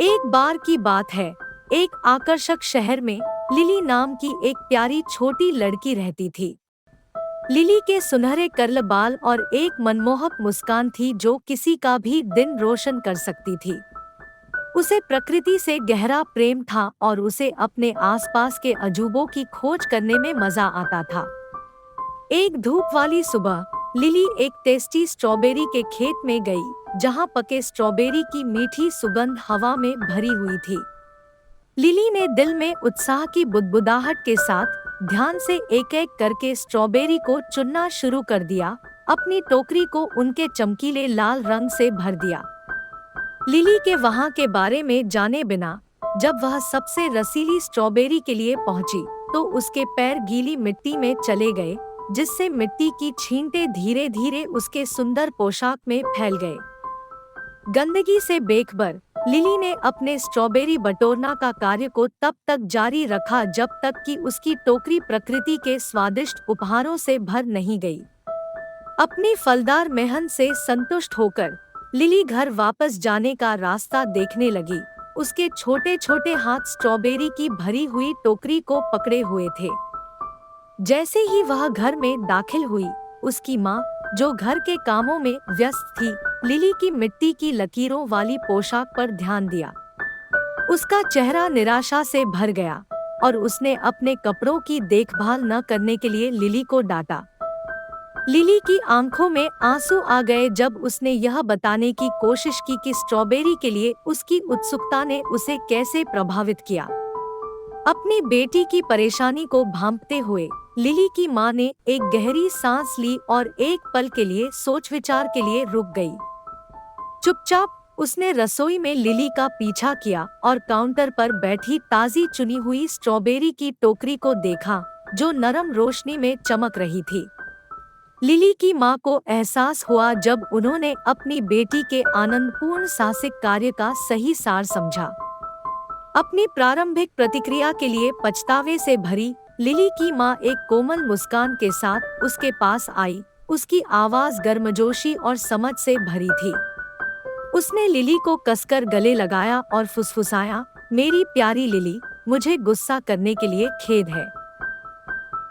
एक बार की बात है, एक आकर्षक शहर में लिली नाम की एक प्यारी छोटी लड़की रहती थी। लिली के सुनहरे कर्ल बाल और एक मनमोहक मुस्कान थी जो किसी का भी दिन रोशन कर सकती थी। उसे प्रकृति से गहरा प्रेम था और उसे अपने आसपास के अजूबों की खोज करने में मजा आता था। एक धूप वाली सुबह लिली एक टेस्टी स्ट्रॉबेरी के खेत में गई, जहां पके स्ट्रॉबेरी की मीठी सुगंध हवा में भरी हुई थी। लिली ने दिल में उत्साह की बुदबुदाहट के साथ ध्यान से एक एक करके स्ट्रॉबेरी को चुनना शुरू कर दिया। अपनी टोकरी को उनके चमकीले लाल रंग से भर दिया। लिली के वहां के बारे में जाने बिना जब वह सबसे रसीली स्ट्रॉबेरी के लिए पहुंची, तो उसके पैर गीली मिट्टी में चले गए, जिससे मिट्टी की छींटे धीरे धीरे उसके सुंदर पोशाक में फैल गए। गंदगी से बेखबर लिली ने अपने स्ट्रॉबेरी बटोरना का कार्य को तब तक जारी रखा जब तक कि उसकी टोकरी प्रकृति के स्वादिष्ट उपहारों से भर नहीं गई। अपनी फलदार मेहनत से संतुष्ट होकर लिली घर वापस जाने का रास्ता देखने लगी। उसके छोटे छोटे हाथ स्ट्रॉबेरी की भरी हुई टोकरी को पकड़े हुए थे। जैसे ही वह घर में दाखिल हुई, उसकी माँ, जो घर के कामों में व्यस्त थी, लिली की मिट्टी की लकीरों वाली पोशाक पर ध्यान दिया। उसका चेहरा निराशा से भर गया और उसने अपने कपड़ों की देखभाल न करने के लिए लिली को डांटा। लिली की आंखों में आंसू आ गए जब उसने यह बताने की कोशिश की कि स्ट्रॉबेरी के लिए उसकी उत्सुकता ने उसे कैसे प्रभावित किया। अपनी बेटी की परेशानी को भांपते हुए लिली की माँ ने एक गहरी सांस ली और एक पल के लिए सोच विचार के लिए रुक गई। चुपचाप उसने रसोई में लिली का पीछा किया और काउंटर पर बैठी ताजी चुनी हुई स्ट्रॉबेरी की टोकरी को देखा, जो नरम रोशनी में चमक रही थी। लिली की माँ को एहसास हुआ जब उन्होंने अपनी बेटी के आनंदपूर्ण साहसिक कार्य का सही सार समझा। अपनी प्रारंभिक प्रतिक्रिया के लिए पछतावे से भरी लिली की माँ एक कोमल मुस्कान के साथ उसके पास आई। उसकी आवाज गर्मजोशी और समझ से भरी थी। उसने लिली को कसकर गले लगाया और फुसफुसाया, मेरी प्यारी लिली, मुझे गुस्सा करने के लिए खेद है।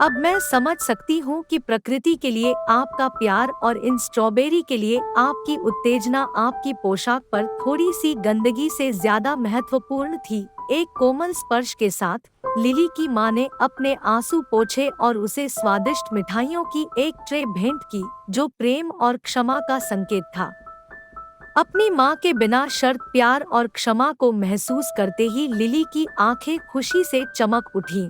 अब मैं समझ सकती हूँ कि प्रकृति के लिए आपका प्यार और इन स्ट्रॉबेरी के लिए आपकी उत्तेजना आपकी पोशाक पर थोड़ी सी गंदगी से ज्यादा महत्वपूर्ण थी। एक कोमल स्पर्श के साथ लिली की माँ ने अपने आंसू पोंछे और उसे स्वादिष्ट मिठाइयों की एक ट्रे भेंट की, जो प्रेम और क्षमा का संकेत था। अपनी माँ के बिना शर्त प्यार और क्षमा को महसूस करते ही लिली की आंखें खुशी से चमक उठीं।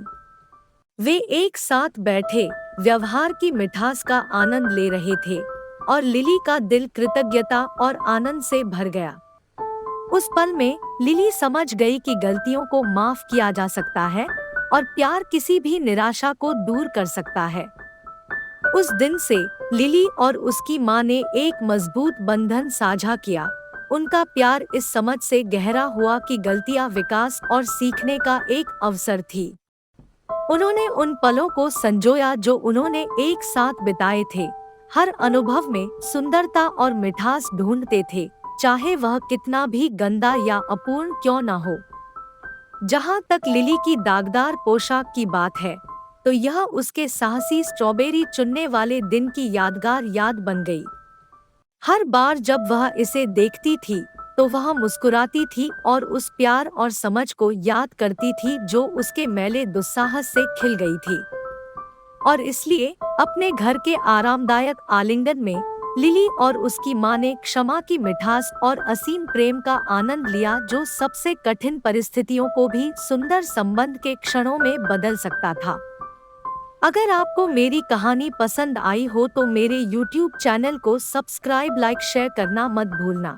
वे एक साथ बैठे व्यवहार की मिठास का आनंद ले रहे थे और लिली का दिल कृतज्ञता और आनंद से भर गया। उस पल में लिली समझ गई कि गलतियों को माफ किया जा सकता है और प्यार किसी भी निराशा को दूर कर सकता है। उस दिन से लिली और उसकी माँ ने एक मजबूत बंधन साझा किया। उनका प्यार इस समझ से गहरा हुआ कि गलतियाँ विकास और सीखने का एक अवसर थी। उन्होंने उन पलों को संजोया जो उन्होंने एक साथ बिताए थे, हर अनुभव में सुंदरता और मिठास ढूंढते थे, चाहे वह कितना भी गंदा या अपूर्ण क्यों न हो। जहाँ तक लिली की दागदार पोशाक की बात है, तो यह उसके साहसी स्ट्रॉबेरी चुनने वाले दिन की यादगार याद बन गई। हर बार जब वह इसे देखती थी, तो वह मुस्कुराती थी और उस प्यार और समझ को याद करती थी जो उसके मैले दुस्साहस से खिल गई थी। और इसलिए अपने घर के आरामदायक आलिंगन में लिली और उसकी माँ ने क्षमा की मिठास और असीम प्रेम का आनंद लिया, जो सबसे कठिन परिस्थितियों को भी सुंदर संबंध के क्षणों में बदल सकता था। अगर आपको मेरी कहानी पसंद आई हो तो मेरे YouTube चैनल को सब्सक्राइब, लाइक, शेयर करना मत भूलना।